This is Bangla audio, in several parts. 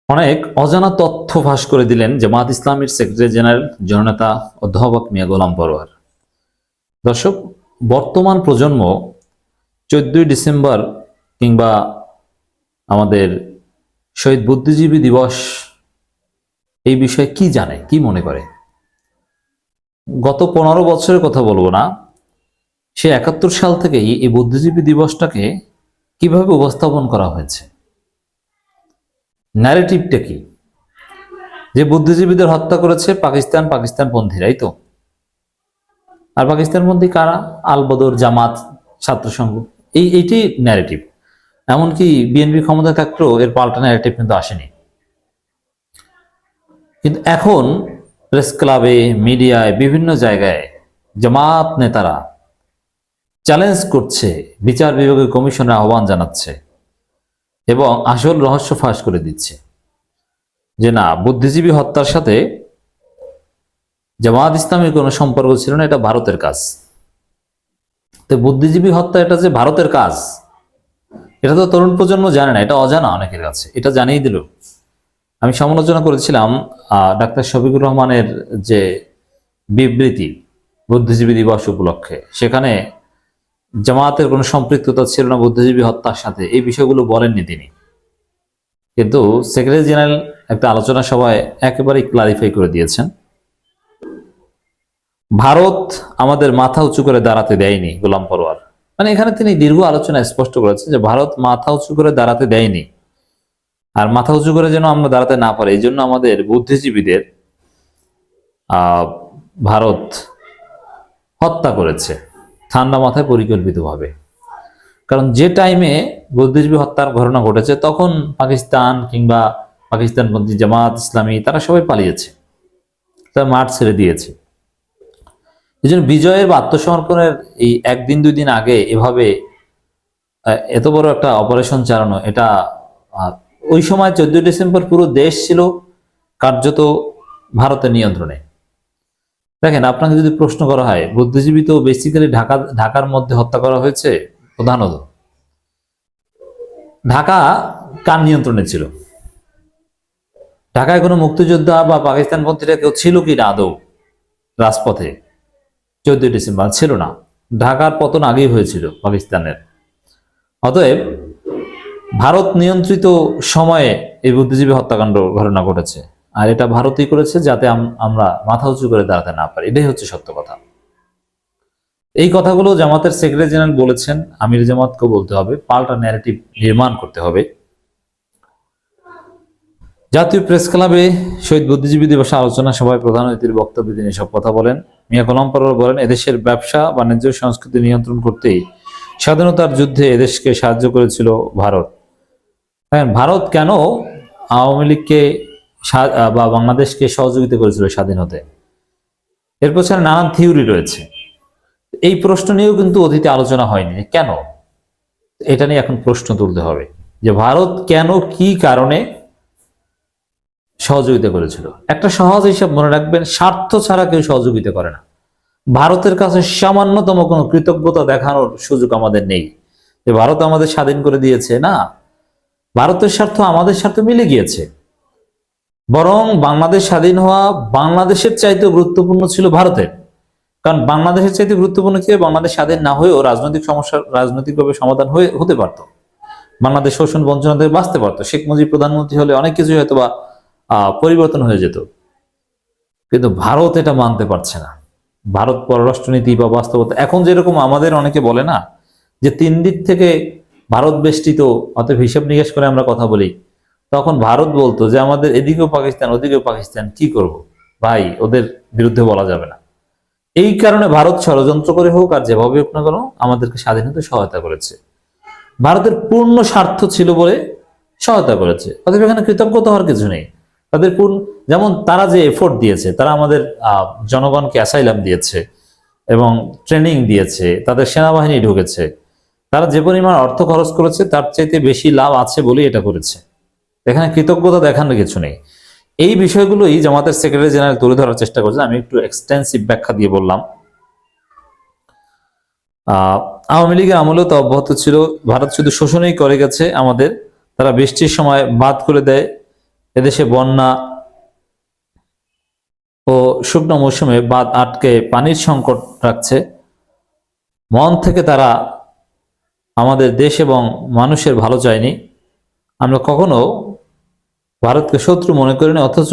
অনেক অজানা তথ্য ফাঁস করে দিলেন জামায়াত ইসলামীর সেক্রেটারি জেনারেল জননেতা অধ্যাপক মিয়া গোলাম পরোয়ার। দর্শক, বর্তমান প্রজন্ম 14ই ডিসেম্বর কিংবা আমাদের শহীদ বুদ্ধিজীবী দিবস এই বিষয়ে কি জানে, কি মনে করে? গত 15 বছরের কথা বলবো না, সে 71 সাল থেকেই এই বুদ্ধিজীবী দিবসটাকে কিভাবে উপস্থাপন করা হয়েছে, ন্যারেটিভটা কি? যে বুদ্ধিজীবীদের হত্যা করেছে পাকিস্তানপন্থীরাই তো। আর পাকিস্তানপন্থী কারা? আল বদর, জামাত, ছাত্র সংঘ, এইটি ন্যারেটিভ। এমনকি বিএনপি ক্ষমতায় থাকলেও এর পাল্টা ন্যারেটিভ কিন্তু আসেনি। কিন্তু এখন প্রেস ক্লাবে, মিডিয়ায়, বিভিন্ন জায়গায় জামাত নেতারা চ্যালেঞ্জ করছে, বিচার বিভাগীয় কমিশনের আহ্বান জানাচ্ছে এবং আসল রহস্য ফাঁস করে দিচ্ছে যে না, বুদ্ধিজীবী হত্যার সাথে জামাত ইসলামের কোনো সম্পর্ক ছিল না, এটা ভারতের কাজ। তো বুদ্ধিজীবী হত্যা এটা যে ভারতের কাজ, এটা তো তরুণ প্রজন্ম জানে না, এটা অজানা অনেকের কাছে, এটা জানিয়ে দিল। আমি সমালোচনা করেছিলাম ডাক্তার শফিকুর রহমানের যে বিবৃতি বুদ্ধিজীবী দিবস উপলক্ষে, সেখানে জামায়াতের কোনো সম্পৃক্ততা ছিল না বুদ্ধিজীবী হত্যার সাথে, এই বিষয়গুলো বলেননি তিনি। কিন্তু সেক্রেটারি জেনারেল একটা আলোচনা সভায় একেবারেই ক্লারিফাই করে দিয়েছেন, ভারত আমাদের মাথা উঁচু করে দাঁড়াতে দেয়নি। গোলাম পরোয়ার মানে এখানে তিনি দীর্ঘ আলোচনা স্পষ্ট করেছেন যে ভারত মাথা উঁচু করে দাঁড়াতে দেয়নি, আর মাথা উঁচু করে যেন আমরা দাঁড়াতে না পারি এই জন্য আমাদের বুদ্ধিজীবীদের ভারত হত্যা করেছে ঠান্ডা মাথায়, পরিকল্পিতভাবে। কারণ যে টাইমে বুদ্ধিজীবী হত্যার ঘটনা ঘটেছে তখন পাকিস্তান কিংবা পাকিস্তানপন্থী জামাত ইসলামী তারা সবাই পালিয়েছে, তারা মাঠ ছেড়ে দিয়েছে। এই জন্য বিজয়ের বা আত্মসমর্পণের এই একদিন দুই দিন আগে এভাবে এত বড় একটা অপারেশন চালানো, এটা ওই সময় 14 ডিসেম্বর পুরো দেশ ছিল কার্যত ভারতের নিয়ন্ত্রণে। দেখেন, আপনাকে যদি প্রশ্ন করা হয়, বুদ্ধিজীবী তো বেসিক্যালি ঢাকার মধ্যে হত্যা করা হয়েছে, প্রধানত ঢাকা কার নিয়ন্ত্রণে ছিল? ঢাকায় কোনো মুক্তিযোদ্ধা বা পাকিস্তানপন্থীরা কেউ ছিল কি না আদৌ রাজপথে? 14 ডিসেম্বর ছিল না, ঢাকার পতন আগেই হয়েছিল পাকিস্তানের। অতএব ভারত নিয়ন্ত্রিত সময়ে এই বুদ্ধিজীবী হত্যাকাণ্ড ঘটনা ঘটেছে, আর এটা ভারতই করেছে যাতে আমরা মাথা উঁচু করে দাঁড়াতে না পারি। এটাই হচ্ছে সত্য কথা। এই কথাগুলো জামাতের সেক্রেটারি জেনারেল বলেছেন, আমির জামাতকেও বলতে হবে, পাল্টা ন্যারেটিভ নির্মাণ করতে হবে। জাতীয় প্রেস ক্লাবে শহীদ বুদ্ধিজীবী দিবসে আলোচনা সভায় প্রধান অতিথির বক্তব্যে তিনি সব কথা বলেন। মিয়া গোলাম পরোয়ার বলেন, এদেশের ব্যবসা বাণিজ্য সংস্কৃতি নিয়ন্ত্রণ করতেই স্বাধীনতার যুদ্ধে এদেশকে সাহায্য করেছিল ভারত। ভারত কেন আওয়ামী লীগকে বা বাংলাদেশকে সহযোগিতা করেছিল স্বাধীন হতে? এর পেছনে নানান থিওরি রয়েছে। এই প্রশ্ন নিয়েও কিন্তু অতীতে আলোচনা হয়নি, কেন? এটা নিয়ে এখন প্রশ্ন তুলতে হবে যে ভারত কেন, কি কারণে সহযোগিতা করেছিল। একটা সহজ হিসাব মনে রাখবেন, স্বার্থ ছাড়া কেউ সহযোগিতা করে না। ভারতের কাছে সামান্যতম কোনো কৃতজ্ঞতা দেখানোর সুযোগ আমাদের নেই যে ভারত আমাদের স্বাধীন করে দিয়েছে, না, ভারতের স্বার্থ আমাদের স্বার্থ মিলে গিয়েছে। বরং বাংলাদেশ স্বাধীন হওয়া বাংলাদেশের চাইতেও গুরুত্বপূর্ণ ছিল ভারতের। কারণ বাংলাদেশের চাইতে গুরুত্বপূর্ণ ছিল বাংলাদেশ স্বাধীন না হয়েও রাজনৈতিক সমস্যার রাজনৈতিকভাবে সমাধান হতে পারত, বাংলাদেশ শোষণ বঞ্চনা থেকে বাঁচতে পারতো। শেখ মুজিব প্রধানমন্ত্রী হলে অনেক কিছু হয়তো বা পরিবর্তন হয়ে যেত। কিন্তু ভারত এটা মানতে পারছে না। ভারত পররাষ্ট্রনীতি বা বাস্তবতা এখন যেরকম আমাদের অনেকে বলে না যে 3 দিক থেকে ভারত বেষ্টিত, অতএব হিসাব নিকাশ করে আমরা কথা বলি, তখন ভারত বলতো যে আমাদের এদিকেও পাকিস্তান ওদিকেও পাকিস্তান, কি করব ভাই, ওদের বিরুদ্ধে বলা যাবে না। এই কারণে ভারত ষড়যন্ত্র করে হোক আর যেভাবে হোক না কেন আমাদেরকে স্বাধীনতা সহায়তা করেছে, ভারতের পূর্ণ স্বার্থ ছিল বলে সহায়তা করেছে। অতএব এখানে কৃতজ্ঞতা হওয়ার কিছু নেই। তাদের যেমন তারা যে এফোর্ট দিয়েছে, তারা আমাদের জনগণকে অ্যাসাইলাম দিয়েছে এবং ট্রেনিং দিয়েছে, তাদের সেনাবাহিনী ঢুকেছে, তারা যে পরিমাণ অর্থ খরচ করেছে তার চাইতে বেশি লাভ আছে বলেই এটা করেছে। এখানে কৃতজ্ঞতা দেখানোর কিছু নেই। এই বিষয়গুলোই জামাতের সেক্রেটারি জেনারেল তুলে ধরার চেষ্টা করছেন। আমি একটু এক্সটেন্সিভ ব্যাখ্যা দিয়ে বললাম। আওয়ামী লীগের আমলেও তো অব্যাহত ছিল, ভারত শুধু শোষণই করে গেছে আমাদের। তারা বৃষ্টির সময় বাদ করে দেয় এদেশে বন্যা ও শুকনো মৌসুমে বাঁধ আটকে পানির সংকট রাখছে। মন থেকে তারা আমাদের দেশ এবং মানুষের ভালো চায়নি। আমরা কখনো ভারতকে শত্রু মনে করিনি, অথচ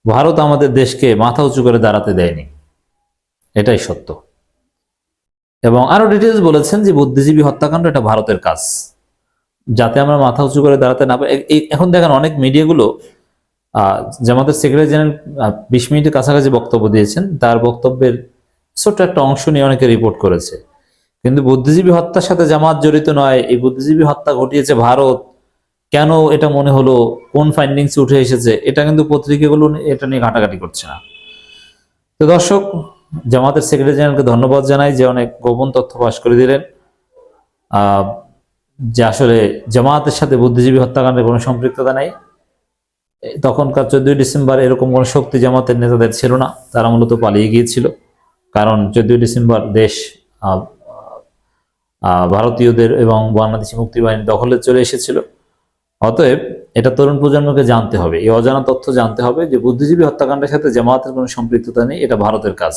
ভারত আমাদের দেশকে মাথা উঁচু করে দাঁড়াতে দেয়নি, এটাই সত্য। এবং আরো ডিটেলস বলেছেন যে বুদ্ধিজীবী হত্যাকাণ্ড এটা ভারতের কাজ, যাতে আমরা মাথা উঁচু করে দাঁড়াতে না পারি। এখন দেখেন অনেক মিডিয়াগুলো জামাতের সেক্রেটারি জেনারেল 20 মিনিটের কাছাকাছি বক্তব্য দিয়েছেন, তার বক্তব্যের ছোট্ট একটা অংশ নিয়ে অনেকে রিপোর্ট করেছে। কিন্তু বুদ্ধিজীবী হত্যার সাথে জামাত জড়িত নয়, এই বুদ্ধিজীবী হত্যা ঘটিয়েছে ভারত, কেন এটা মনে হলো, কোন ফাইন্ডিংস উঠে এসেছে, এটা কিন্তু পত্রিকাগুলো এটা নিয়ে ঘাটাঘাটি করছে না। তো দর্শক, জামাতের সেক্রেটারি জেনারেলকে ধন্যবাদ জানাই যে অনেক গোপন তথ্য ফাঁস করে দিলেন, যে আসলে জামাতের সাথে বুদ্ধিজীবী হত্যাকাণ্ডের কোনো সম্পৃক্ততা নেই। তখনকার 14ই ডিসেম্বর এরকম কোনো শক্তি জামাতের নেতাদের ছিল না, তারা মূলত পালিয়ে গিয়েছিল। কারণ 14ই ডিসেম্বর দেশ ভারতীয়দের এবং বাংলাদেশি মুক্তি বাহিনী দখলে চলে এসেছিল। অতএব এটা তরুণ প্রজন্মকে জানতে হবে, এই অজানা তথ্য জানতে হবে যে বুদ্ধিজীবী হত্যাকাণ্ডের সাথে জামাতের কোনো সম্পৃক্ততা নেই, এটা ভারতের কাজ।